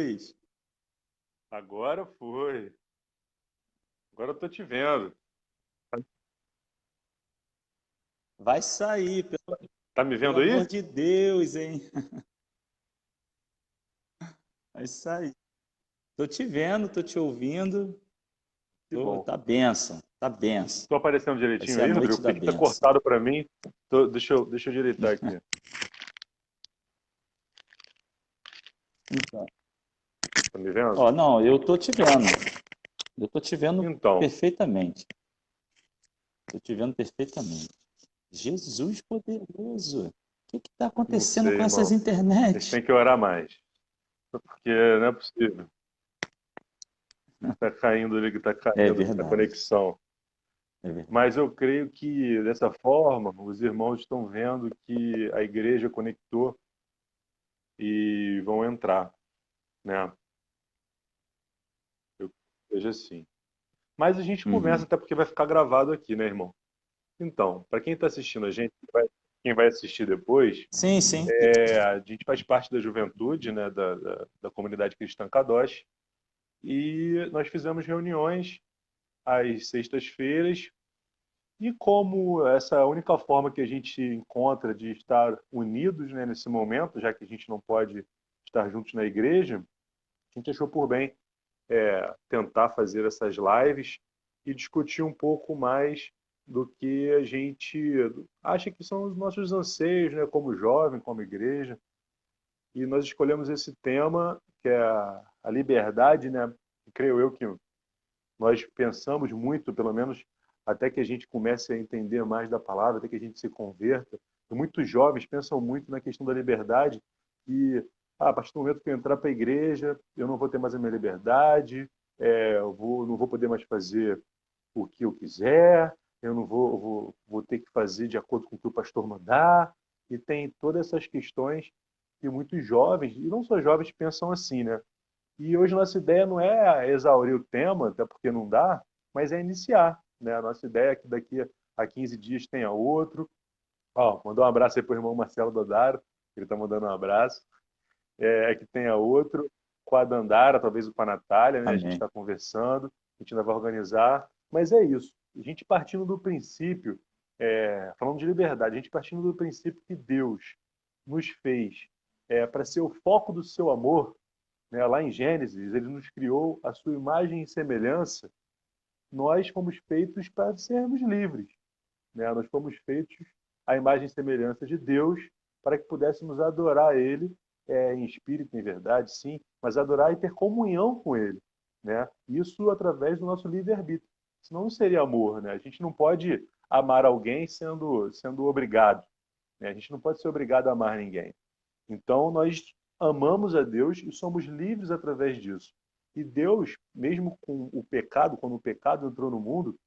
Jesus. Agora foi. Agora eu tô te vendo. Vai sair, Tá me pelo vendo amor aí? de Deus, hein? Vai sair. Tô te vendo, tô te ouvindo. Que bom. Tá bênção, tá bênção. Tô aparecendo Vai direitinho ser a aí, Rodrigo? noite Por da que que tá bênção. cortado pra mim? Deixa eu direitar aqui. Então, Tá me vendo? ó, não, eu tô te vendo. Eu tô te vendo Então, perfeitamente. Tô te vendo perfeitamente. Jesus poderoso. O que que tá não acontecendo sei, com essas irmão. A gente internet? tem que orar mais. Porque não é possível. Tá caindo ali, tá É caindo a verdade. conexão. É verdade. Mas eu creio que dessa forma os irmãos estão vendo que a igreja conectou e vão entrar, né? Eu vejo assim. Mas a gente começa Uhum. até porque vai ficar gravado aqui, né, irmão? Então, para quem está assistindo a gente, quem vai assistir depois, Sim, sim. a gente faz parte da juventude, né, da comunidade cristã Kadosh, e nós fizemos reuniões às sextas-feiras, e como essa é a única forma que a gente encontra de estar unidos, né, nesse momento, já que a gente não pode estar juntos na igreja, a gente achou por bem tentar fazer essas lives e discutir um pouco mais do que a gente acha que são os nossos anseios, né, como jovem, como igreja. E nós escolhemos esse tema, que é a liberdade, né? E creio eu que nós pensamos muito, pelo menos até que a gente comece a entender mais da palavra, até que a gente se converta. E muitos jovens pensam muito na questão da liberdade e a partir do momento que eu entrar para a igreja, eu não vou ter mais a minha liberdade, não vou poder mais fazer o que eu quiser, eu não vou ter que fazer de acordo com o que o pastor mandar. E tem todas essas questões que muitos jovens, e não só jovens, pensam assim, né? E hoje nossa ideia não é exaurir o tema, até porque não dá, mas é iniciar, né? A nossa ideia é que daqui a 15 dias tenha outro. Ó, mandou um abraço aí para o irmão Marcelo Dodaro, ele está mandando um abraço. Que tenha outro com a Dandara, talvez com a Natália, né? A gente Amém. está conversando, a gente ainda vai organizar, mas é isso. A gente partindo do princípio, falando de liberdade, a gente partindo do princípio que Deus nos fez para ser o foco do seu amor, né? Lá em Gênesis, ele nos criou a sua imagem e semelhança, nós fomos feitos para sermos livres, né? Nós fomos feitos à imagem e semelhança de Deus para que pudéssemos adorar Ele em espírito, em verdade, sim, mas adorar e ter comunhão com Ele, né? Isso através do nosso livre-arbítrio. Senão não seria amor, né? A gente não pode amar alguém sendo obrigado, né? A gente não pode ser obrigado a amar ninguém. Então nós amamos a Deus e somos livres através disso. E Deus, mesmo com o pecado, quando o pecado entrou no mundo,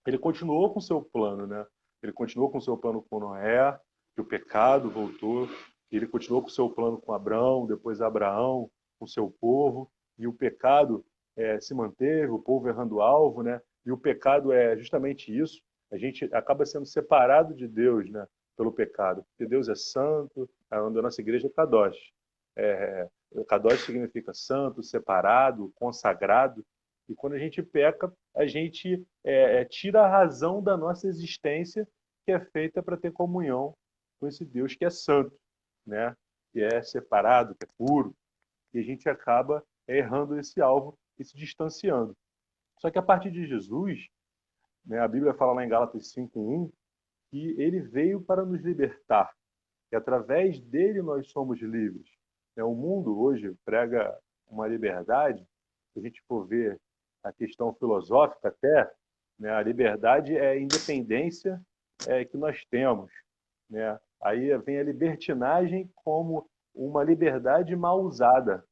ele continuou com o seu plano, né? Ele continuou com o seu plano com Noé, que o pecado voltou. Ele continuou com o seu plano com Abraão, depois Abraão, com o seu povo. E o pecado se manteve, o povo errando o alvo, né? E o pecado é justamente isso. A gente acaba sendo separado de Deus, né? Pelo pecado. Porque Deus é santo, a nossa igreja é Kadosh. Kadosh significa santo, separado, consagrado. E quando a gente peca, a gente tira a razão da nossa existência, que é feita para ter comunhão com esse Deus que é santo, né? Que é separado, que é puro. E a gente acaba errando esse alvo e se distanciando. Só que a partir de Jesus, né, a Bíblia fala lá em Gálatas 5:1 que ele veio para nos libertar. E através dele nós somos livres. O mundo hoje prega uma liberdade, se a gente for ver a questão filosófica até, né, a liberdade é a independência que nós temos. Né? Aí vem a libertinagem como uma liberdade mal usada.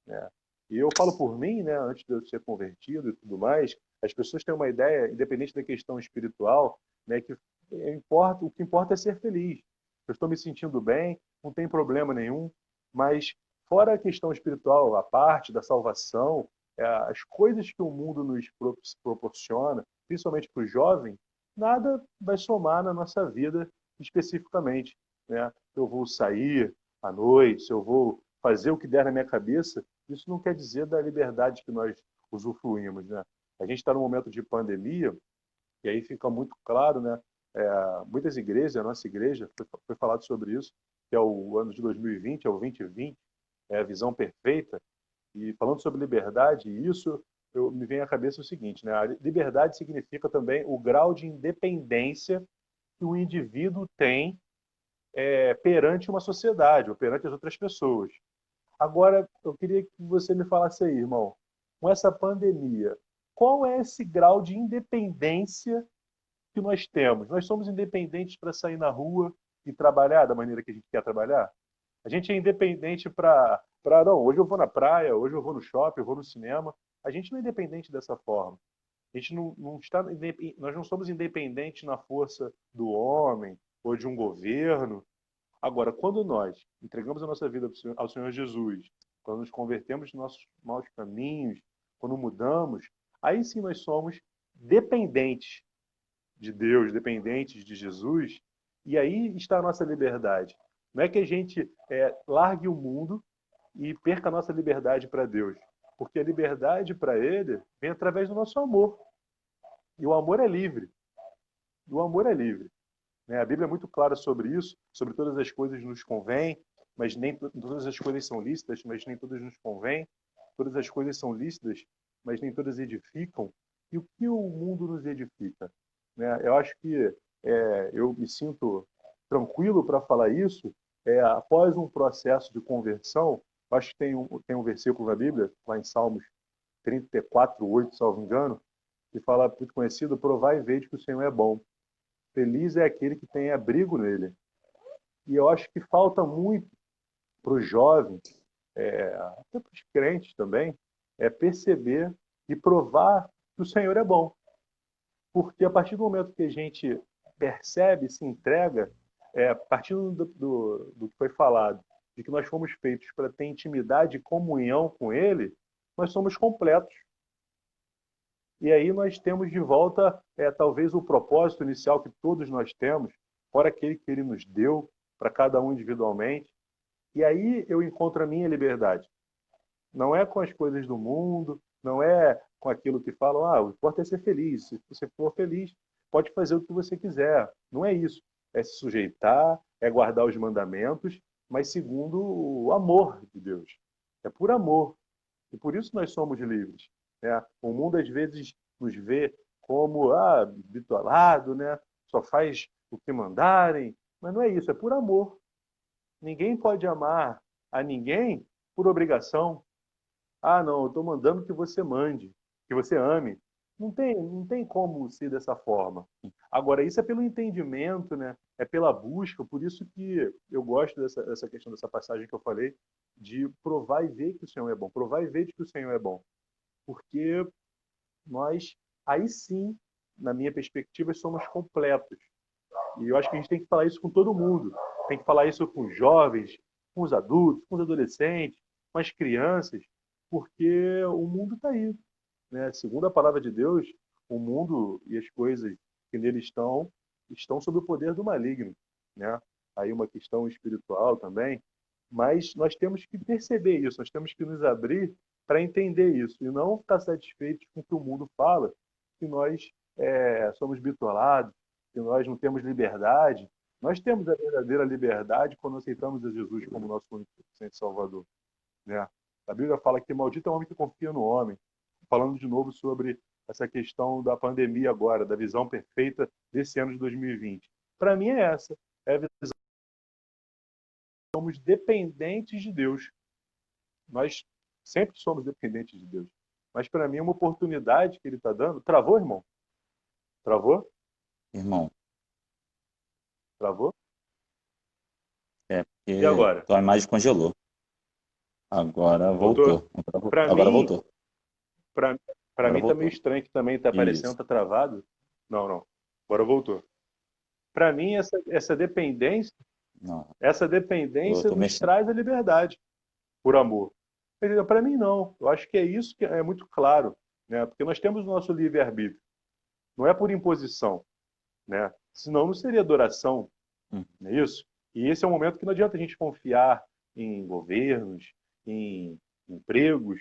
Né? E eu falo por mim, né, antes de eu ser convertido e tudo mais, as pessoas têm uma ideia, independente da questão espiritual, né, que o que importa é ser feliz. Eu estou me sentindo bem, não tem problema nenhum, mas fora a questão espiritual, a parte da salvação, as coisas que o mundo nos proporciona, principalmente para o jovem, nada vai somar na nossa vida especificamente. Né? Se eu vou sair à noite, se eu vou fazer o que der na minha cabeça, Isso não quer dizer da liberdade que nós usufruímos, né? A gente está num momento de pandemia, e aí fica muito claro, né? Muitas igrejas, a nossa igreja, foi falado sobre isso, que é o ano de 2020, é o 2020, é a visão perfeita. E falando sobre liberdade, isso me vem à cabeça o seguinte, né? A liberdade significa também o grau de independência que o indivíduo tem perante uma sociedade ou perante as outras pessoas. Agora, eu queria que você me falasse aí, irmão, com essa pandemia, qual é esse grau de independência que nós temos? Nós somos independentes para sair na rua e trabalhar da maneira que a gente quer trabalhar? A gente é independente não, hoje eu vou na praia, hoje eu vou no shopping, eu vou no cinema. A gente não é independente dessa forma. A gente não está, nós não somos independentes na força do homem ou de um governo. Agora, quando nós entregamos a nossa vida ao Senhor Jesus, quando nos convertemos dos nossos maus caminhos, quando mudamos, aí sim nós somos dependentes de Deus, dependentes de Jesus, e aí está a nossa liberdade. Não é que a gente largue o mundo e perca a nossa liberdade para Deus, porque a liberdade para Ele vem através do nosso amor. E o amor é livre. E o amor é livre. Né? A Bíblia é muito clara sobre isso, sobre todas as coisas nos convém, mas nem todas as coisas são lícitas, mas nem todas nos convém. Todas as coisas são lícitas, mas nem todas edificam. E o que o mundo nos edifica? Né? Eu acho que eu me sinto tranquilo para falar isso após um processo de conversão. Acho que tem um versículo na Bíblia, lá em Salmos 34:8, salvo engano, que fala, muito conhecido: provai e vede que o Senhor é bom. Feliz é aquele que tem abrigo nele. E eu acho que falta muito para os jovens, até para os crentes também, perceber e provar que o Senhor é bom. Porque a partir do momento que a gente percebe, se entrega, a partir do que foi falado, de que nós fomos feitos para ter intimidade e comunhão com Ele, nós somos completos. E aí nós temos de volta, talvez, o propósito inicial que todos nós temos, fora aquele que Ele nos deu, para cada um individualmente. E aí eu encontro a minha liberdade. Não é com as coisas do mundo, não é com aquilo que falam, o importante é ser feliz. Se você for feliz, pode fazer o que você quiser. Não é isso. É se sujeitar, é guardar os mandamentos, mas segundo o amor de Deus. É por amor. E por isso nós somos livres. Né? O mundo às vezes nos vê como bitolado, né? Só faz o que mandarem. Mas não é isso, é por amor. Ninguém pode amar a ninguém por obrigação. Não, eu estou mandando que você mande, que você ame. Não tem como ser dessa forma. Agora, isso é pelo entendimento, né? É pela busca, por isso que eu gosto dessa questão, dessa passagem que eu falei, de provar e ver que o Senhor é bom. Provar e ver que o Senhor é bom. Porque nós, aí sim, na minha perspectiva, somos completos. E eu acho que a gente tem que falar isso com todo mundo. Tem que falar isso com os jovens, com os adultos, com os adolescentes, com as crianças, porque o mundo está aí. Né? Segundo a palavra de Deus, o mundo e as coisas que nele estão sob o poder do maligno. Né? Aí uma questão espiritual também. Mas nós temos que perceber isso, nós temos que nos abrir para entender isso e não ficar satisfeitos com o que o mundo fala, que nós somos bitolados, que nós não temos liberdade. Nós temos a verdadeira liberdade quando aceitamos a Jesus como nosso único e Salvador. Né? A Bíblia fala que maldito é o homem que confia no homem. Falando de novo sobre essa questão da pandemia agora, da visão perfeita desse ano de 2020. Para mim é essa. É a visão. Somos dependentes de Deus. Nós sempre somos dependentes de Deus. Mas para mim é uma oportunidade que Ele está dando. Travou, irmão? Travou? Irmão, Travou? E porque agora? tua imagem congelou. Agora Voltou? voltou. Para Agora mim, voltou. para Agora mim tá meio voltou. estranho que também tá aparecendo, Isso. tá travado. Não, não. Agora voltou. Para mim Não, essa eu dependência tô nos mexendo. traz a liberdade por amor. Para mim não. Eu acho que é isso que é muito claro, né? Porque nós temos o nosso livre-arbítrio. Não é por imposição, né? Senão não seria adoração, Hum. não é isso? E esse é um momento que não adianta a gente confiar em governos, em empregos.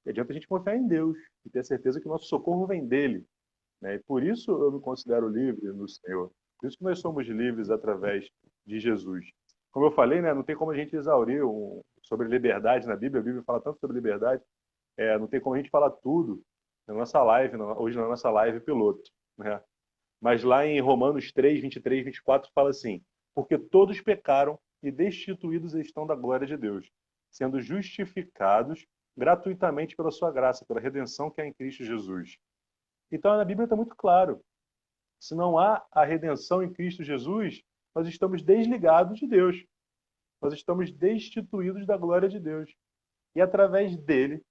E adianta a gente confiar em Deus e ter certeza que o nosso socorro vem dele, né? E por isso eu me considero livre no Senhor. Por isso que nós somos livres através de Jesus. Como eu falei, né, não tem como a gente exaurir sobre liberdade na Bíblia. A Bíblia fala tanto sobre liberdade. Não tem como a gente falar tudo na nossa live, hoje na nossa live piloto, né? Mas lá em Romanos 3, 23, 24 fala assim: porque todos pecaram e destituídos estão da glória de Deus, sendo justificados gratuitamente pela sua graça, pela redenção que há em Cristo Jesus. Então, na Bíblia está muito claro: se não há a redenção em Cristo Jesus, nós estamos desligados de Deus, nós estamos destituídos da glória de Deus. E através dele,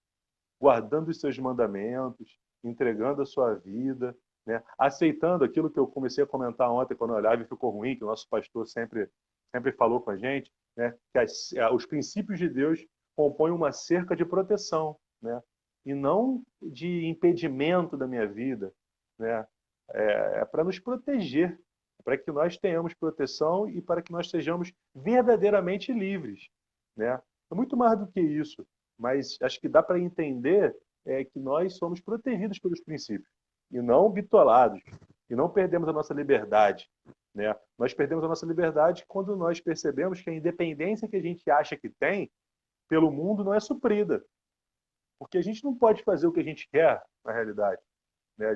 guardando os seus mandamentos, entregando a sua vida, né? Aceitando aquilo que eu comecei a comentar ontem quando eu olhava e ficou ruim, que o nosso pastor sempre falou com a gente, né? Que os princípios de Deus compõem uma cerca de proteção, né? E não de impedimento da minha vida, né? É para nos proteger, para que nós tenhamos proteção e para que nós sejamos verdadeiramente livres, né? É muito mais do que isso, mas acho que dá para entender que nós somos protegidos pelos princípios e não bitolados, e não perdemos a nossa liberdade, né? Nós perdemos a nossa liberdade quando nós percebemos que a independência que a gente acha que tem pelo mundo não é suprida, porque a gente não pode fazer o que a gente quer na realidade, né?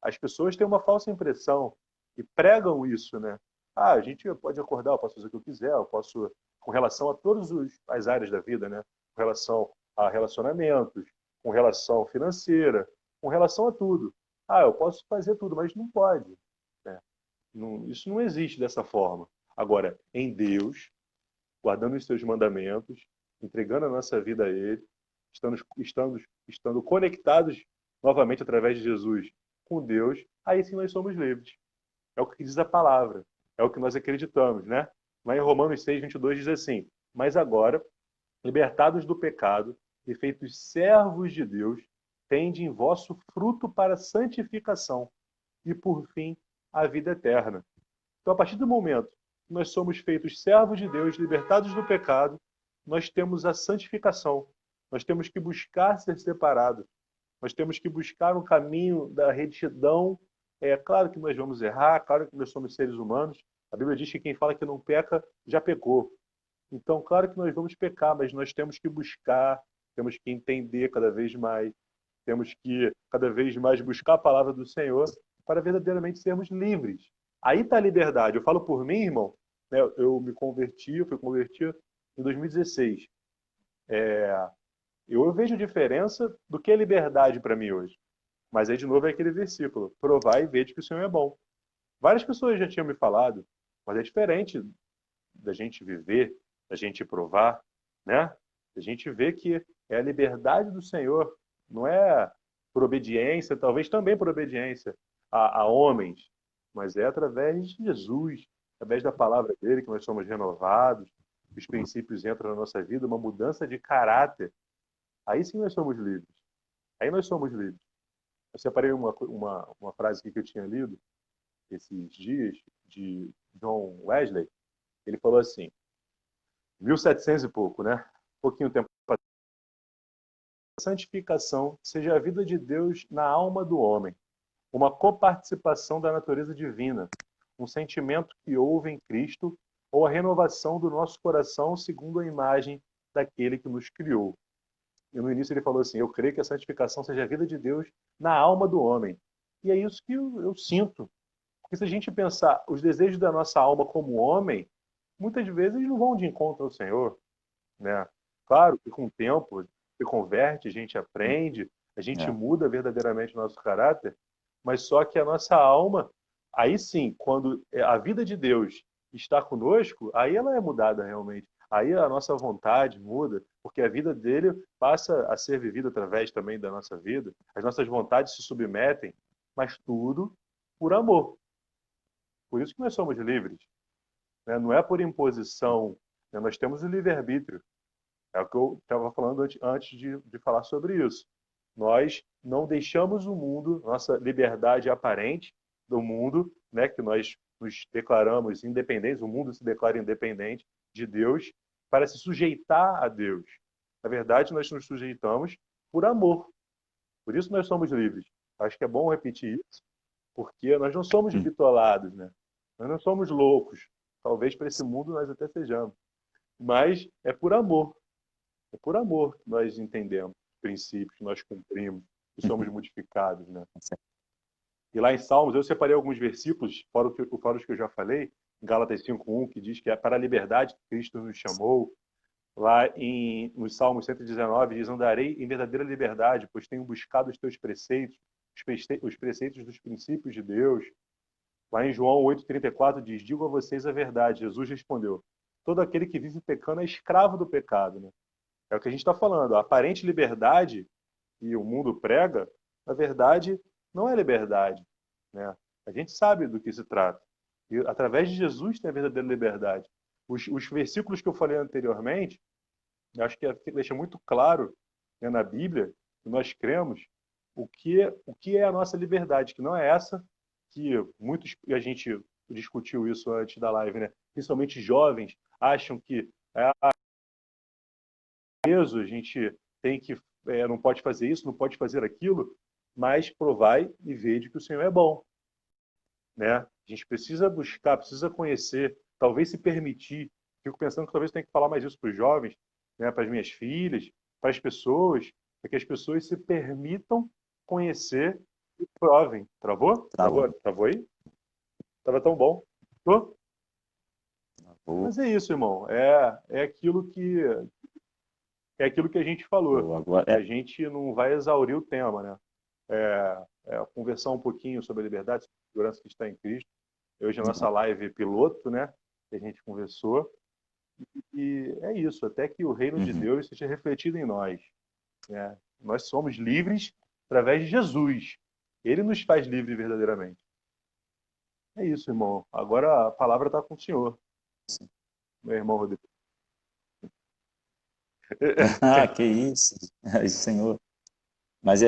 As pessoas têm uma falsa impressão e pregam isso, né? Ah, a gente pode acordar, eu posso fazer o que eu quiser, eu posso, com relação a todas as áreas da vida, né? Com relação a relacionamentos, com relação financeira, com relação a tudo. Ah, eu posso fazer tudo, mas não pode, né? Isso não existe dessa forma. Agora, em Deus, guardando os seus mandamentos, entregando a nossa vida a Ele, estando conectados novamente através de Jesus com Deus, aí sim nós somos livres. É o que diz a palavra, é o que nós acreditamos, né? Lá em Romanos 6, 22 diz assim: mas agora, libertados do pecado e feitos servos de Deus, tende em vosso fruto para a santificação e, por fim, a vida eterna. Então, a partir do momento que nós somos feitos servos de Deus, libertados do pecado, nós temos a santificação. Nós temos que buscar ser separados. Nós temos que buscar um caminho da retidão. É claro que nós vamos errar, claro que nós somos seres humanos. A Bíblia diz que quem fala que não peca, já pecou. Então, claro que nós vamos pecar, mas nós temos que buscar, temos que entender cada vez mais, temos que cada vez mais buscar a palavra do Senhor para verdadeiramente sermos livres. Aí está a liberdade. Eu falo por mim, irmão, né? Eu fui convertido em 2016. Eu vejo diferença do que é liberdade para mim hoje. Mas aí, de novo, é aquele versículo: provar e ver que o Senhor é bom. Várias pessoas já tinham me falado, mas é diferente da gente viver, da gente provar, né? A gente vê que é a liberdade do Senhor, não é por obediência, talvez também por obediência a homens, mas é através de Jesus, através da palavra dele que nós somos renovados, os princípios entram na nossa vida, uma mudança de caráter. Aí sim nós somos livres. Aí nós somos livres. Eu separei uma frase aqui que eu tinha lido esses dias, de John Wesley. Ele falou assim, 1700 e pouco, né? Pouquinho tempo. A santificação seja a vida de Deus na alma do homem, uma coparticipação da natureza divina, um sentimento que houve em Cristo ou a renovação do nosso coração segundo a imagem daquele que nos criou. E no início ele falou assim: eu creio que a santificação seja a vida de Deus na alma do homem. E é isso que eu sinto. Porque se a gente pensar os desejos da nossa alma como homem, muitas vezes não vão de encontro ao Senhor, né? Claro que com o tempo se converte, a gente aprende, a gente É. muda verdadeiramente o nosso caráter, mas só que a nossa alma, aí sim, quando a vida de Deus está conosco, aí ela é mudada realmente. Aí a nossa vontade muda, porque a vida dele passa a ser vivida através também da nossa vida. As nossas vontades se submetem, mas tudo por amor. Por isso que nós somos livres, né? Não é por imposição, né? Nós temos o livre-arbítrio. É o que eu estava falando antes de falar sobre isso. Nós não deixamos o mundo, nossa liberdade aparente do mundo, né, que nós nos declaramos independentes, o mundo se declara independente de Deus, para se sujeitar a Deus. Na verdade, nós nos sujeitamos por amor. Por isso nós somos livres. Acho que é bom repetir isso, porque nós não somos bitolados, né? Nós não somos loucos. Talvez para esse mundo nós até sejamos. Mas é por amor. É por amor que nós entendemos os princípios, que nós cumprimos, que somos modificados, né? E lá em Salmos, eu separei alguns versículos, fora os que eu já falei, em Gálatas 5:1, que diz que é para a liberdade que Cristo nos chamou. Lá no Salmo 119, diz: andarei em verdadeira liberdade, pois tenho buscado os teus preceitos, os preceitos dos princípios de Deus. Lá em João 8,34 diz: digo a vocês a verdade. Jesus respondeu: todo aquele que vive pecando é escravo do pecado. Né? É o que a gente está falando. A aparente liberdade que o mundo prega, na verdade, não é liberdade. Né? A gente sabe do que se trata. E através de Jesus tem a verdadeira liberdade. Os versículos que eu falei anteriormente, eu acho que deixa muito claro, né, na Bíblia, que nós cremos o que é a nossa liberdade, que não é essa que e a gente discutiu isso antes da live, né? Principalmente jovens acham que peso, a gente tem que não pode fazer isso, não pode fazer aquilo, mas provai e vede que o Senhor é bom, né? A gente precisa buscar, precisa conhecer, talvez se permitir. Fico pensando que talvez eu tenha que falar mais isso para os jovens, né? Para as minhas filhas, para as pessoas, para que as pessoas se permitam conhecer e provem. Travou? Travou. Travou aí? Estava tão bom. Tô? Travou. Mas é isso, irmão. É aquilo que a gente falou. Agora, A gente não vai exaurir o tema, né? Conversar um pouquinho sobre a liberdade, sobre a segurança que está em Cristo. Hoje a nossa live piloto, né? Que a gente conversou. E é isso, até que o reino de Deus seja refletido em nós. Né? Nós somos livres através de Jesus. Ele nos faz livres verdadeiramente. É isso, irmão. Agora a palavra está com o senhor, meu irmão Rodrigo. que isso, Senhor. Mas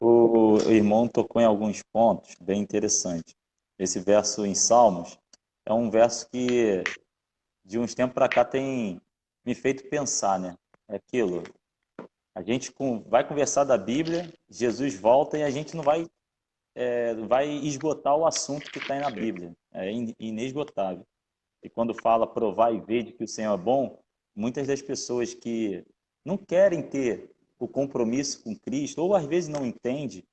o irmão tocou em alguns pontos bem interessantes. Esse verso em Salmos é um verso que, de uns tempos para cá, tem me feito pensar, né? É aquilo. A gente vai conversar da Bíblia, Jesus volta e a gente não vai esgotar o assunto que está aí na Bíblia. É inesgotável. E quando fala provar e ver de que o Senhor é bom, muitas das pessoas que não querem ter o compromisso com Cristo, ou às vezes não entendem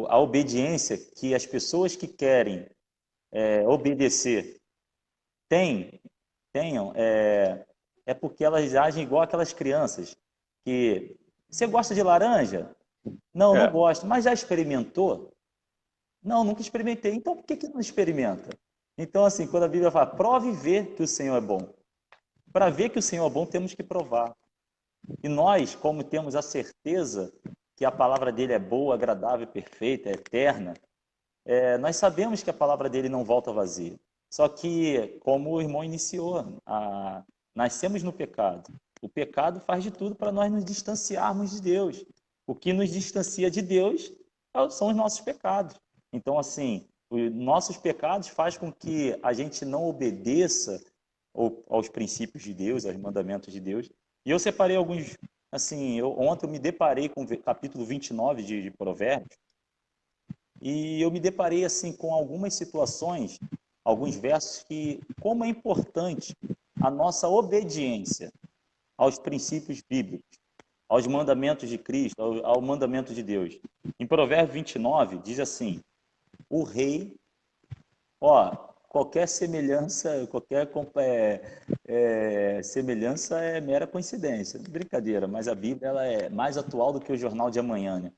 a obediência que as pessoas que querem obedecer tenham, porque elas agem igual aquelas crianças que... Você gosta de laranja? Não, não gosto. Mas já experimentou? Não, nunca experimentei. Então, por que não experimenta? Então, assim, quando a Bíblia fala, prove e vê que o Senhor é bom. Para ver que o Senhor é bom, temos que provar. E nós, como temos a certeza que a palavra dele é boa, agradável, perfeita, eterna, nós sabemos que a palavra dele não volta vazia. Só que, como o irmão iniciou, nascemos no pecado. O pecado faz de tudo para nós nos distanciarmos de Deus. O que nos distancia de Deus são os nossos pecados. Então, assim, os nossos pecados fazem com que a gente não obedeça aos princípios de Deus, aos mandamentos de Deus. E eu separei alguns, assim, ontem eu me deparei com o capítulo 29 de Provérbios, e eu me deparei, assim, com algumas situações, alguns versos que, como é importante a nossa obediência aos princípios bíblicos, aos mandamentos de Cristo, ao mandamento de Deus. Em Provérbios 29, diz assim, o rei, qualquer semelhança, semelhança é mera coincidência. Brincadeira, mas a Bíblia ela é mais atual do que o jornal de amanhã, né?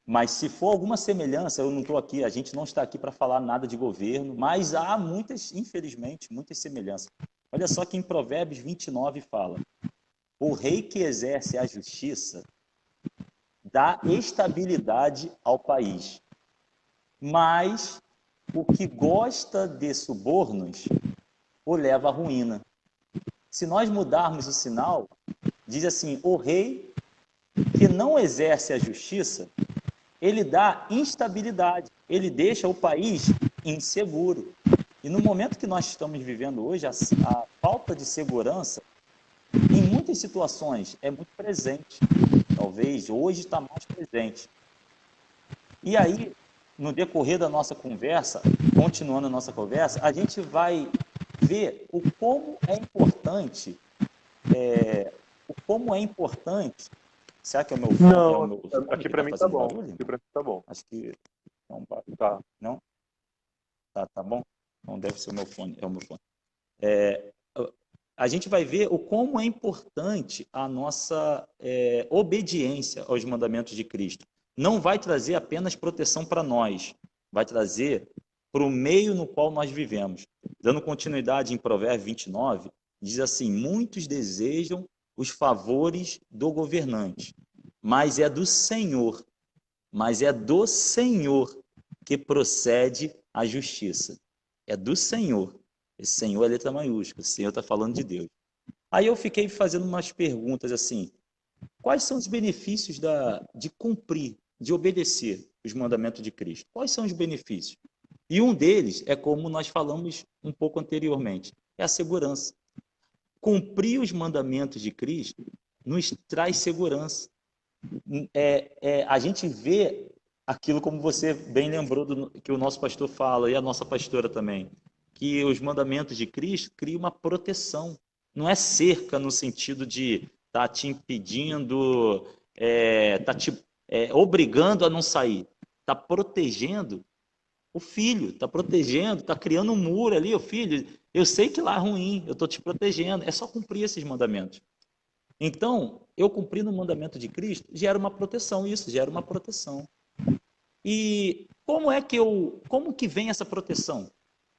Mas se for alguma semelhança, eu não estou aqui, a gente não está aqui para falar nada de governo, mas há muitas, infelizmente, muitas semelhanças. Olha só que em Provérbios 29 fala, o rei que exerce a justiça dá estabilidade ao país, mas o que gosta de subornos o leva à ruína. Se nós mudarmos o sinal, diz assim, o rei que não exerce a justiça, ele dá instabilidade, ele deixa o país inseguro. E no momento que nós estamos vivendo hoje, a falta de segurança, em muitas situações é muito presente. Talvez hoje está mais presente. E aí, no decorrer da nossa conversa, continuando a nossa conversa, a gente vai ver o como é importante, será que é o meu fone? Não, É o meu fone aqui que para está mim tá fazendo bom. barulho? Aqui para mim tá bom. Acho que é um barulho. Tá. Não? Tá bom? Então deve ser o meu fone, é o meu fone. A gente vai ver o como é importante a nossa obediência aos mandamentos de Cristo. Não vai trazer apenas proteção para nós, vai trazer para o meio no qual nós vivemos. Dando continuidade em Provérbios 29, diz assim: muitos desejam os favores do governante, mas é do Senhor que procede a justiça. É do Senhor. Esse Senhor é letra maiúscula, o Senhor está falando de Deus. Aí eu fiquei fazendo umas perguntas assim, quais são os benefícios de cumprir, de obedecer os mandamentos de Cristo? Quais são os benefícios? E um deles é como nós falamos um pouco anteriormente, é a segurança. Cumprir os mandamentos de Cristo nos traz segurança. A gente vê aquilo como você bem lembrou que o nosso pastor fala e a nossa pastora também, que os mandamentos de Cristo criam uma proteção. Não é cerca no sentido de estar te impedindo, tá te obrigando a não sair. Está protegendo o filho, está protegendo, está criando um muro ali, o filho. Eu sei que lá é ruim, eu estou te protegendo. É só cumprir esses mandamentos. Então, eu cumprindo o mandamento de Cristo gera uma proteção, isso gera uma proteção. E como que vem essa proteção?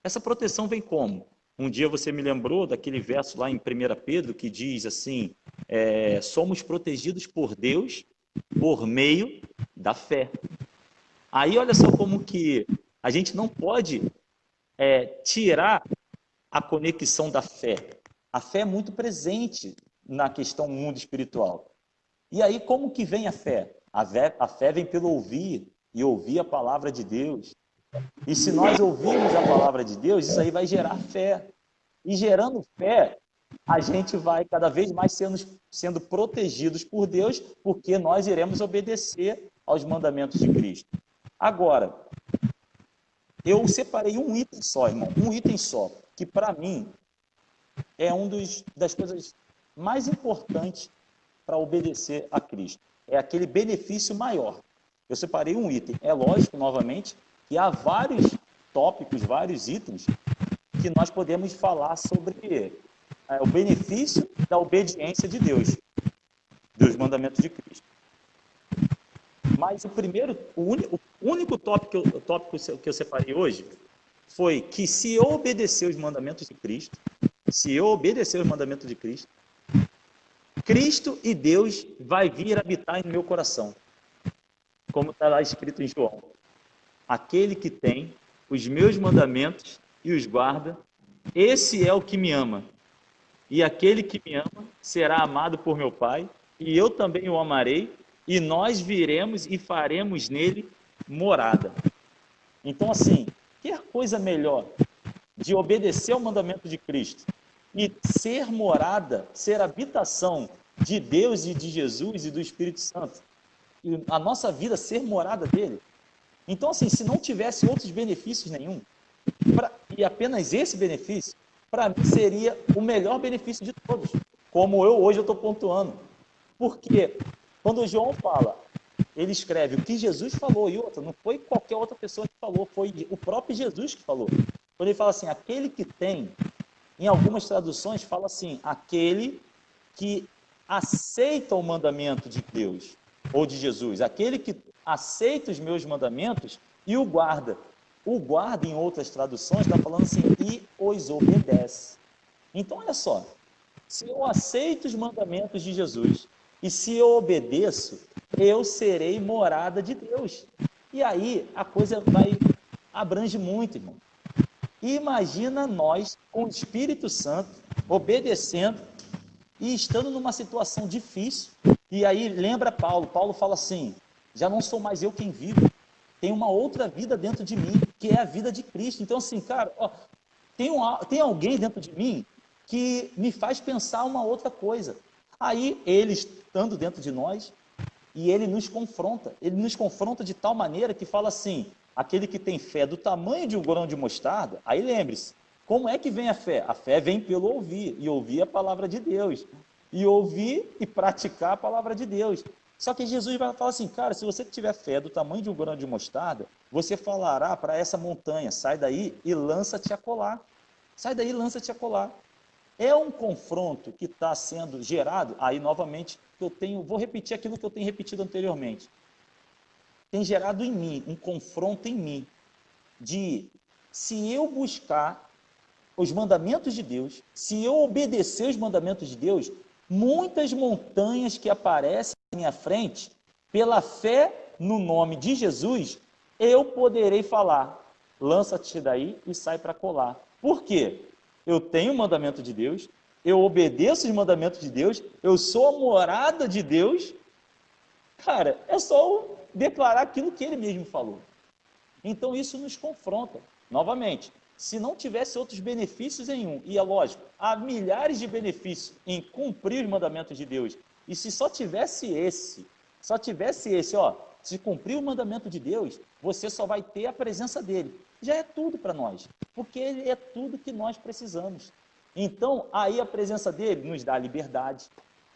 Essa proteção vem como? Um dia você me lembrou daquele verso lá em 1 Pedro que diz assim, somos protegidos por Deus por meio da fé. Aí olha só como que a gente não pode tirar a conexão da fé. A fé é muito presente na questão mundo espiritual. E aí como que vem a fé? A fé vem pelo ouvir, e ouvir a palavra de Deus. E se nós ouvirmos a palavra de Deus, isso aí vai gerar fé. E gerando fé, a gente vai cada vez mais sendo protegidos por Deus, porque nós iremos obedecer aos mandamentos de Cristo. Agora, eu separei um item só, irmão, um item só, que para mim é das coisas mais importantes para obedecer a Cristo. É aquele benefício maior. Eu separei um item. É lógico, novamente, que há vários tópicos, vários itens que nós podemos falar sobre o benefício da obediência de Deus, dos mandamentos de Cristo. Mas o único tópico que eu separei hoje foi que se eu obedecer os mandamentos de Cristo, Cristo e Deus vai vir habitar em meu coração. Como está lá escrito em João. Aquele que tem os meus mandamentos e os guarda, esse é o que me ama. E aquele que me ama será amado por meu Pai, e eu também o amarei, e nós viremos e faremos nele morada. Então, assim, que coisa melhor de obedecer ao mandamento de Cristo e ser morada, ser habitação de Deus e de Jesus e do Espírito Santo, e a nossa vida ser morada dele. Então, assim, se não tivesse outros benefícios nenhum, e apenas esse benefício, para mim seria o melhor benefício de todos, como hoje eu estou pontuando. Porque quando o João fala, ele escreve o que Jesus falou, e outra, não foi qualquer outra pessoa que falou, foi o próprio Jesus que falou. Quando ele fala assim, aquele que tem, em algumas traduções fala assim, aquele que aceita o mandamento de Deus, ou de Jesus, aquele que aceita os meus mandamentos e o guarda. O guarda, em outras traduções, está falando assim, e os obedece. Então, olha só, se eu aceito os mandamentos de Jesus e se eu obedeço, eu serei morada de Deus. E aí a coisa abrange muito, irmão. Imagina nós com o Espírito Santo obedecendo e estando numa situação difícil. E aí lembra Paulo fala assim, já não sou mais eu quem vivo, tem uma outra vida dentro de mim, que é a vida de Cristo. Então assim, cara, tem alguém dentro de mim que me faz pensar uma outra coisa. Aí ele estando dentro de nós, e ele nos confronta de tal maneira que fala assim, aquele que tem fé do tamanho de um grão de mostarda, aí lembre-se, como é que vem a fé? A fé vem pelo ouvir, e ouvir a palavra de Deus, e ouvir e praticar a palavra de Deus. Só que Jesus vai falar assim, cara, se você tiver fé do tamanho de um grão de mostarda, você falará para essa montanha, sai daí e lança-te a colar. Sai daí e lança-te a colar. É um confronto que está sendo gerado, aí novamente, vou repetir aquilo que eu tenho repetido anteriormente. Tem gerado em mim, um confronto em mim, de se eu buscar os mandamentos de Deus, se eu obedecer os mandamentos de Deus, muitas montanhas que aparecem à minha frente, pela fé no nome de Jesus, eu poderei falar, lança-te daí e sai para colar. Por quê? Eu tenho o mandamento de Deus, eu obedeço os mandamentos de Deus, eu sou a morada de Deus. Cara, é só declarar aquilo que ele mesmo falou. Então isso nos confronta. Novamente, se não tivesse outros benefícios em um, e é lógico, há milhares de benefícios em cumprir os mandamentos de Deus, e se só tivesse esse, ó, se cumprir o mandamento de Deus, você só vai ter a presença dele. Já é tudo para nós, porque ele é tudo que nós precisamos. Então, aí a presença dele nos dá liberdade.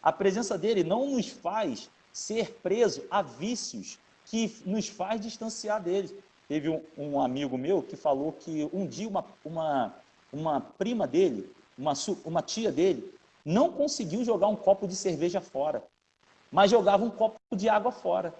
A presença dele não nos faz ser preso a vícios que nos faz distanciar deles. Teve um amigo meu que falou que um dia uma prima dele, uma tia dele, não conseguiu jogar um copo de cerveja fora, mas jogava um copo de água fora.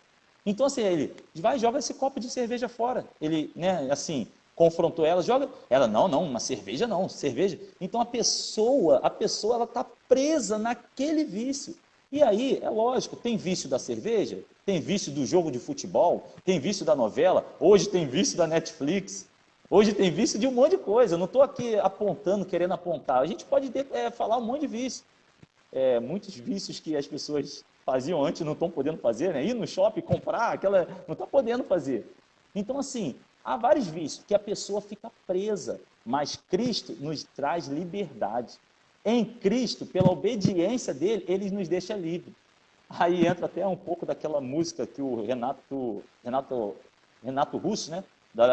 Então, assim, ele vai, joga esse copo de cerveja fora. Ele, né, assim, confrontou ela, joga. Ela, não, uma cerveja não, cerveja. Então, a pessoa, ela está presa naquele vício. E aí, é lógico, tem vício da cerveja, tem vício do jogo de futebol, tem vício da novela, hoje tem vício da Netflix, hoje tem vício de um monte de coisa. Eu não estou aqui apontando, querendo apontar. A gente pode falar um monte de vício. Muitos vícios que as pessoas faziam antes não estão podendo fazer, né? Ir no shopping, comprar, não está podendo fazer. Então, assim, há vários vícios que a pessoa fica presa, mas Cristo nos traz liberdade. Em Cristo, pela obediência dele, ele nos deixa livre. Aí entra até um pouco daquela música que o Renato Russo, né, da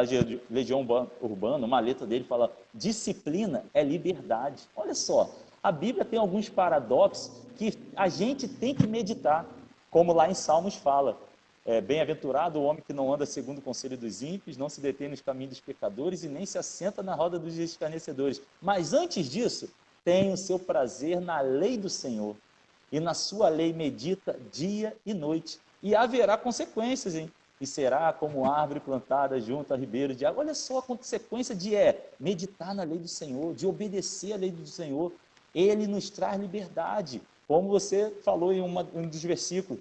Legião Urbana, uma letra dele fala, disciplina é liberdade. Olha só, a Bíblia tem alguns paradoxos que a gente tem que meditar, como lá em Salmos fala, bem-aventurado o homem que não anda segundo o conselho dos ímpios, não se detém nos caminhos dos pecadores e nem se assenta na roda dos escarnecedores. Mas antes disso, tem o seu prazer na lei do Senhor, e na sua lei medita dia e noite, e haverá consequências, hein? E será como árvore plantada junto a ribeiro de água. Olha só a consequência de meditar na lei do Senhor, de obedecer à lei do Senhor. Ele nos traz liberdade, como você falou em um dos versículos,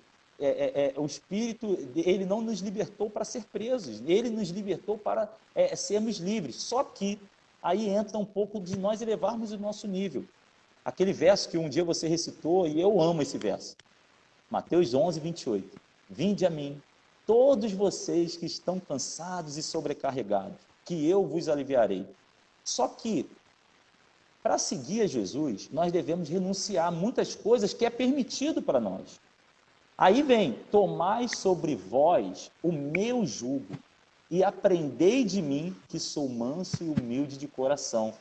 o Espírito, ele não nos libertou para ser presos, ele nos libertou para sermos livres, só que aí entra um pouco de nós elevarmos o nosso nível. Aquele verso que um dia você recitou, e eu amo esse verso. Mateus 11, 28. Vinde a mim, todos vocês que estão cansados e sobrecarregados, que eu vos aliviarei. Só que, para seguir a Jesus, nós devemos renunciar a muitas coisas que é permitido para nós. Aí vem, tomai sobre vós o meu jugo, e aprendei de mim, que sou manso e humilde de coração,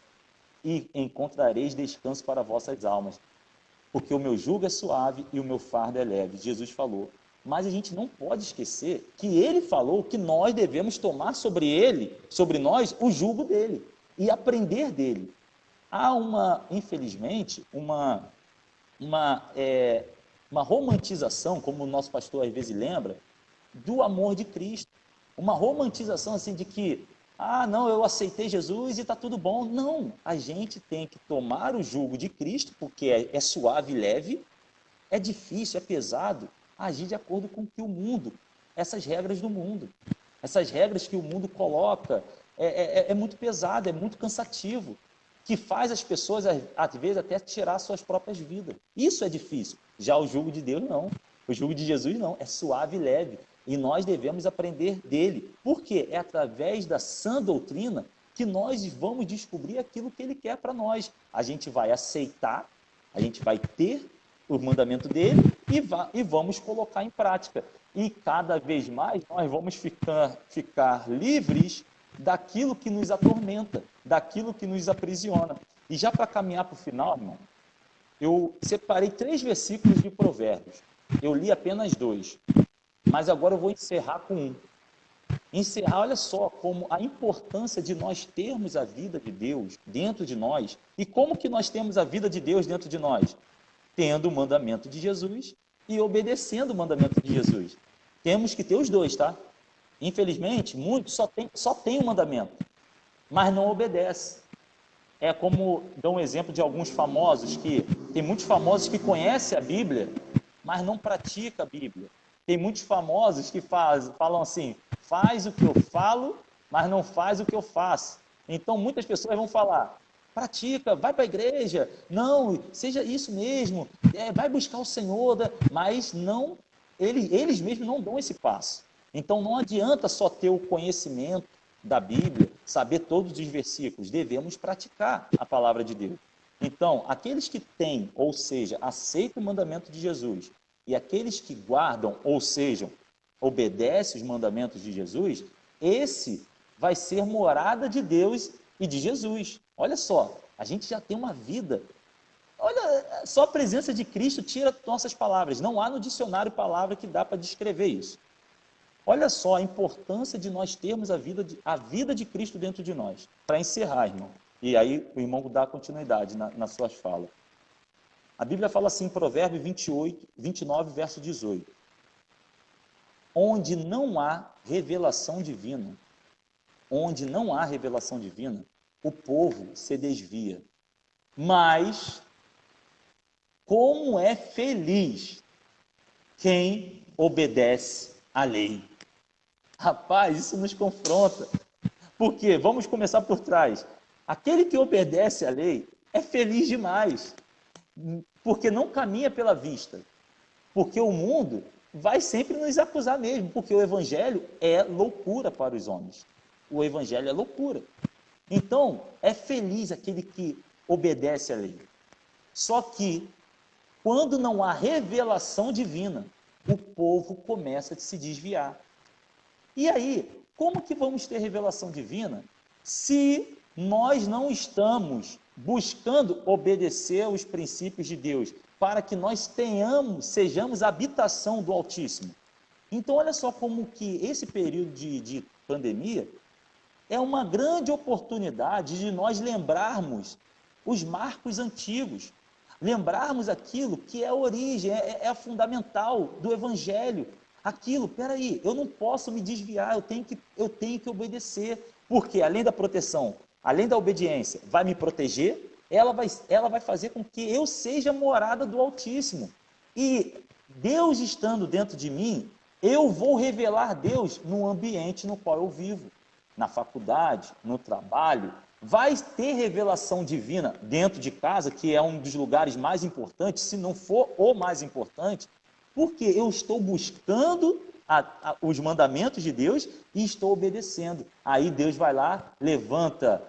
e encontrareis descanso para vossas almas, porque o meu jugo é suave e o meu fardo é leve. Jesus falou. Mas a gente não pode esquecer que ele falou que nós devemos tomar sobre nós, o jugo dele e aprender dele. Há infelizmente, uma romantização, como o nosso pastor às vezes lembra, do amor de Cristo. Uma romantização assim de que não, eu aceitei Jesus e está tudo bom. Não, a gente tem que tomar o jugo de Cristo, porque é suave e leve, é difícil, é pesado, agir de acordo com que o mundo, essas regras do mundo, essas regras que o mundo coloca, é muito pesado, é muito cansativo, que faz as pessoas, às vezes, até tirar suas próprias vidas. Isso é difícil. Já o jugo de Deus, não. O jugo de Jesus, não. É suave e leve. E nós devemos aprender dele. Porque é através da sã doutrina que nós vamos descobrir aquilo que ele quer para nós. A gente vai aceitar, a gente vai ter o mandamento dele e vamos colocar em prática. E cada vez mais nós vamos ficar livres daquilo que nos atormenta, daquilo que nos aprisiona. E já para caminhar para o final, irmão, eu separei 3 versículos de Provérbios. Eu li apenas 2, mas agora eu vou encerrar com um. Encerrar, olha só, como a importância de nós termos a vida de Deus dentro de nós. E como que nós temos a vida de Deus dentro de nós? Tendo o mandamento de Jesus e obedecendo o mandamento de Jesus. Temos que ter os dois, tá? Infelizmente, muitos só tem o mandamento, mas não obedece. É como, dou um exemplo de alguns famosos, tem muitos famosos que conhecem a Bíblia, mas não praticam a Bíblia. Tem muitos famosos que falam assim, faz o que eu falo, mas não faz o que eu faço. Então, muitas pessoas vão falar, pratica, vai para a igreja, não, seja isso mesmo, vai buscar o Senhor, mas não, eles mesmos não dão esse passo. Então, não adianta só ter o conhecimento da Bíblia, saber todos os versículos, devemos praticar a palavra de Deus. Então, aqueles que têm, ou seja, aceitam o mandamento de Jesus, e aqueles que guardam, ou seja, obedecem os mandamentos de Jesus, esse vai ser morada de Deus e de Jesus. Olha só, a gente já tem uma vida. Olha, só a presença de Cristo tira nossas palavras. Não há no dicionário palavra que dá para descrever isso. Olha só a importância de nós termos a vida de Cristo dentro de nós. Para encerrar, irmão. E aí o irmão dá continuidade nas suas falas. A Bíblia fala assim em Provérbios 29, verso 18. Onde não há revelação divina, o povo se desvia. Mas como é feliz quem obedece à lei. Rapaz, isso nos confronta. Por quê? Vamos começar por trás. Aquele que obedece à lei é feliz demais, porque não caminha pela vista. Porque o mundo vai sempre nos acusar mesmo, porque o evangelho é loucura para os homens. O evangelho é loucura. Então, é feliz aquele que obedece à lei. Só que, quando não há revelação divina, o povo começa a se desviar. E aí, como que vamos ter revelação divina se nós não estamos buscando obedecer aos princípios de Deus, para que nós sejamos a habitação do Altíssimo? Então, olha só como que esse período de pandemia é uma grande oportunidade de nós lembrarmos os marcos antigos, lembrarmos aquilo que é a origem, é fundamental do Evangelho. Aquilo, peraí, eu não posso me desviar, eu tenho que obedecer, porque além da proteção, além da obediência, vai me proteger, ela vai fazer com que eu seja morada do Altíssimo. E Deus estando dentro de mim, eu vou revelar Deus no ambiente no qual eu vivo. Na faculdade, no trabalho, vai ter revelação divina dentro de casa, que é um dos lugares mais importantes, se não for o mais importante, porque eu estou buscando os mandamentos de Deus e estou obedecendo. Aí Deus vai lá, levanta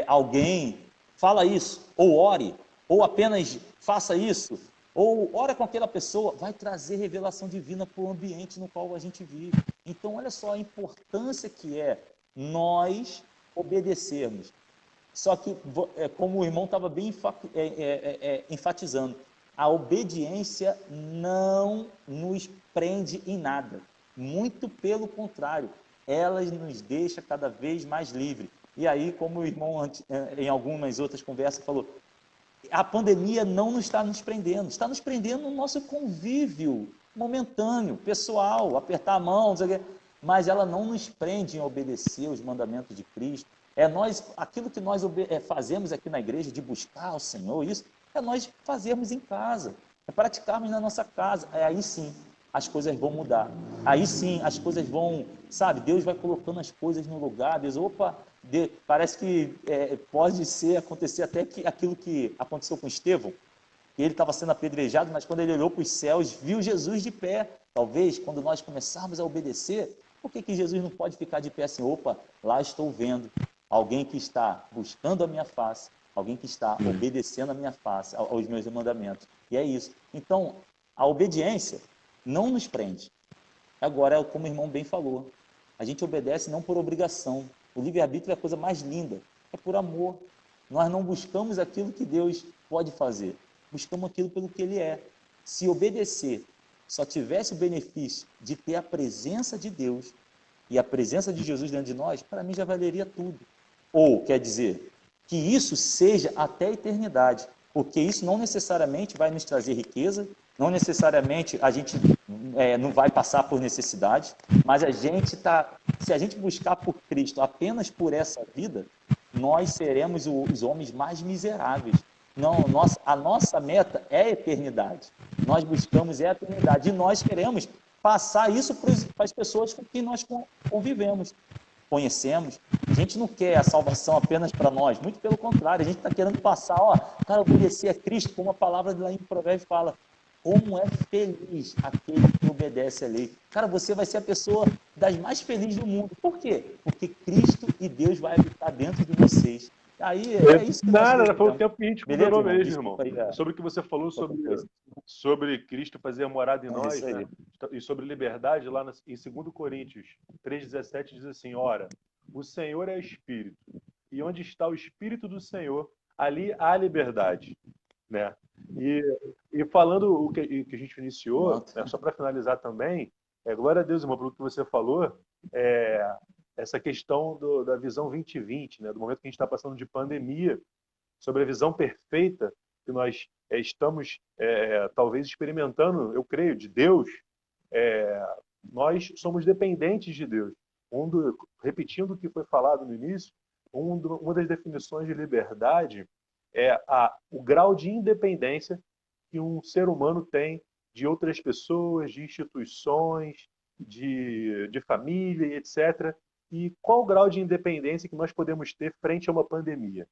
alguém, fala isso, ou ore, ou apenas faça isso, ou ora com aquela pessoa, vai trazer revelação divina para o ambiente no qual a gente vive. Então, olha só a importância que é nós obedecermos. Só que, como o irmão estava bem enfatizando, a obediência não nos prende em nada. Muito pelo contrário, ela nos deixa cada vez mais livres. E aí, como o irmão, em algumas outras conversas, falou, a pandemia não está nos prendendo, está nos prendendo no nosso convívio momentâneo, pessoal, apertar a mão, não sei o quê, mas ela não nos prende em obedecer os mandamentos de Cristo. Aquilo que nós fazemos aqui na igreja, de buscar o Senhor, isso, é nós fazermos em casa, é praticarmos na nossa casa. Aí sim, as coisas vão mudar. Aí sim, as coisas vão, sabe, Deus vai colocando as coisas no lugar. Deus, parece que pode acontecer até que aquilo que aconteceu com Estevão, que ele estava sendo apedrejado, mas quando ele olhou para os céus, viu Jesus de pé. Talvez, quando nós começarmos a obedecer, por que Jesus não pode ficar de pé assim? Lá estou vendo alguém que está buscando a minha face, alguém que está obedecendo a minha face, aos meus mandamentos. E é isso. Então, a obediência não nos prende. Agora, como o irmão bem falou, a gente obedece não por obrigação. O livre-arbítrio é a coisa mais linda, é por amor. Nós não buscamos aquilo que Deus pode fazer, buscamos aquilo pelo que Ele é. Se obedecer só tivesse o benefício de ter a presença de Deus e a presença de Jesus dentro de nós, para mim já valeria tudo. Ou, quer dizer, que isso seja até a eternidade, porque isso não necessariamente vai nos trazer riqueza, não necessariamente a gente não vai passar por necessidade, mas se a gente buscar por Cristo apenas por essa vida, nós seremos os homens mais miseráveis. Não, a nossa meta é a eternidade. Nós buscamos a eternidade e nós queremos passar isso para as pessoas com quem nós convivemos, conhecemos. A gente não quer a salvação apenas para nós, muito pelo contrário, a gente está querendo passar, cara, obedecer a Cristo, como a palavra lá em Provérbios fala, como é feliz aquele que obedece à lei. Cara, você vai ser a pessoa das mais felizes do mundo. Por quê? Porque Cristo e Deus vai habitar dentro de vocês. Aí é isso que nada, foi o tempo que a gente considerou mesmo, irmão. Aí, sobre o que você falou sobre Cristo fazer a morada em nós, né? E sobre liberdade, lá em 2 Coríntios 3,17 diz assim: ora, o Senhor é Espírito, e onde está o Espírito do Senhor, ali há liberdade, né? E falando o que a gente iniciou, né, só para finalizar também, glória a Deus, irmão, pelo que você falou, essa questão da visão 2020, né, do momento que a gente está passando de pandemia, sobre a visão perfeita que nós estamos talvez experimentando, eu creio, de Deus, nós somos dependentes de Deus. Repetindo o que foi falado no início, uma das definições de liberdade é o grau de independência que um ser humano tem de outras pessoas, de instituições, de família, etc. E qual o grau de independência que nós podemos ter frente a uma pandemia?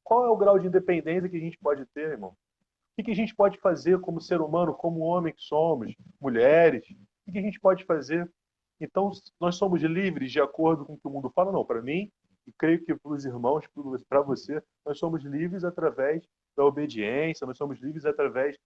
Qual é o grau de independência que a gente pode ter, irmão? O que a gente pode fazer como ser humano, como homem que somos, mulheres? O que a gente pode fazer? Então, nós somos livres de acordo com o que o mundo fala? Não, para mim, e creio que para os irmãos, para você, nós somos livres através da obediência, nós somos livres através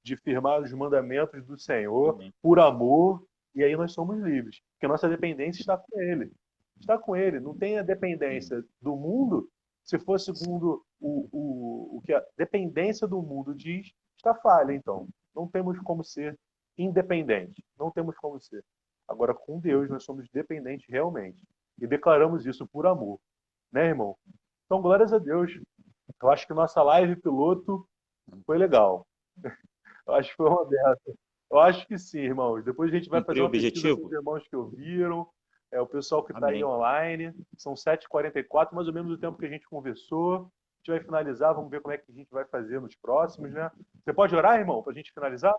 de firmar os mandamentos do Senhor, amém, por amor, e aí nós somos livres, porque a nossa dependência está com Ele. Está com Ele, não tem a dependência do mundo. Se for segundo o que a dependência do mundo diz, está falha, então. Não temos como ser independentes, não temos como ser. Agora, com Deus, nós somos dependentes realmente. E declaramos isso por amor. Né, irmão? Então, glórias a Deus. Eu acho que nossa live piloto foi legal. Eu acho que foi uma dessa. Eu acho que sim, irmãos. Depois a gente vai fazer uma pesquisa com os irmãos que ouviram, o pessoal que está aí online. São 7h44, mais ou menos o tempo que a gente conversou. A gente vai finalizar, vamos ver como é que a gente vai fazer nos próximos, né? Você pode orar, irmão, para a gente finalizar?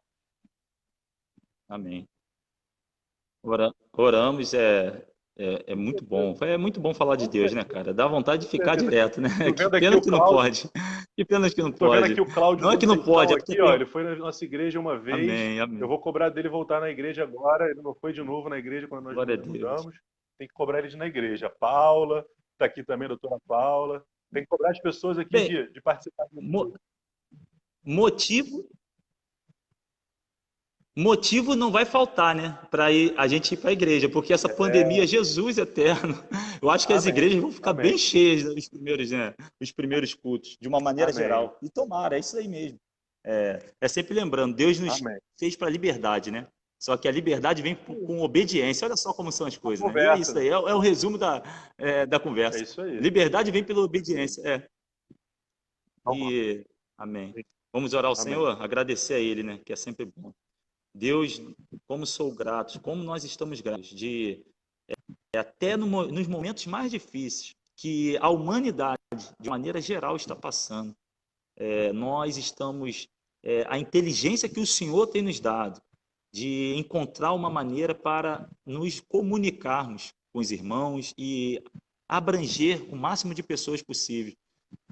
Amém. Oramos, é muito bom. É muito bom falar de Deus, né, cara? Dá vontade de ficar direto, né? Que pena que não pode. Que pena que não pode. Tô vendo aqui o Cláudio. Não é que não pode. Aqui, ó, ele foi na nossa igreja uma vez. Amém. Eu vou cobrar dele voltar na igreja agora. Ele não foi de novo na igreja quando nós mudamos. Tem que cobrar ele de ir na igreja. A Paula, está aqui também a doutora Paula. Tem que cobrar as pessoas aqui de participar. Motivo não vai faltar, né? Para a gente ir para a igreja, porque essa pandemia, Jesus eterno, eu acho que as igrejas vão ficar bem cheias os primeiros cultos, de uma maneira geral. E tomara, é isso aí mesmo. É sempre lembrando, Deus nos fez para a liberdade, né? Só que a liberdade vem com obediência. Olha só como são as coisas, né? E é isso aí, é o resumo da conversa. É isso aí. Liberdade vem pela obediência, amém. Vamos orar ao Senhor, agradecer a Ele, né? Que é sempre bom. Deus, como sou grato, como nós estamos gratos até nos momentos mais difíceis que a humanidade, de maneira geral, está passando. Nós estamos, a inteligência que o Senhor tem nos dado, de encontrar uma maneira para nos comunicarmos com os irmãos e abranger o máximo de pessoas possível.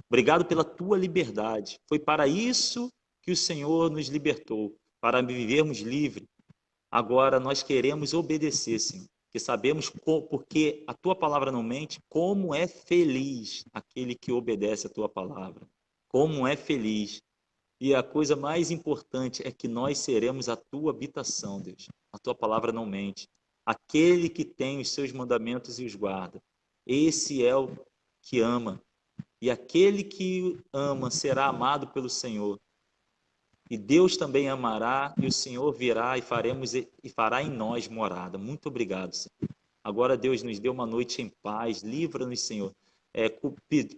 Obrigado pela tua liberdade. Foi para isso que o Senhor nos libertou, para vivermos livre. Agora nós queremos obedecer, Senhor. que sabemos, porque a tua palavra não mente, como é feliz aquele que obedece a tua palavra. Como é feliz. E a coisa mais importante é que nós seremos a tua habitação, Deus. A tua palavra não mente. Aquele que tem os seus mandamentos e os guarda, esse é o que ama. E aquele que ama será amado pelo Senhor. E Deus também amará, e o Senhor virá e fará em nós morada. Muito obrigado, Senhor. Agora, Deus, nos dê uma noite em paz. Livra-nos, Senhor.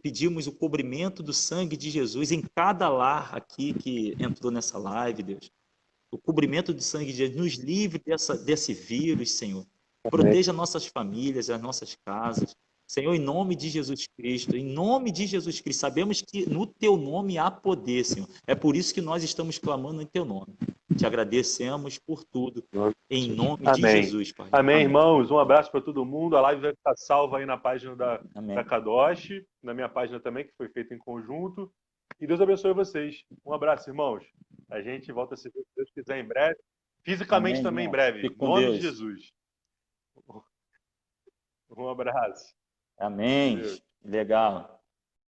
Pedimos o cobrimento do sangue de Jesus em cada lar aqui que entrou nessa live, Deus. O cobrimento do sangue de Jesus nos livre desse vírus, Senhor. Proteja nossas famílias, as nossas casas. Senhor, em nome de Jesus Cristo, em nome de Jesus Cristo, sabemos que no Teu nome há poder, Senhor. É por isso que nós estamos clamando em Teu nome. Te agradecemos por tudo, em nome de Jesus, Pai. Amém, irmãos. Um abraço para todo mundo. A live vai ficar salva aí na página da Kadosh, na minha página também, que foi feita em conjunto. E Deus abençoe vocês. Um abraço, irmãos. A gente volta a se ver, se Deus quiser, em breve. Fisicamente Amém, também, irmão. em breve. Fique Em com nome Deus. de Jesus. Um abraço. Amém. Deus. Legal.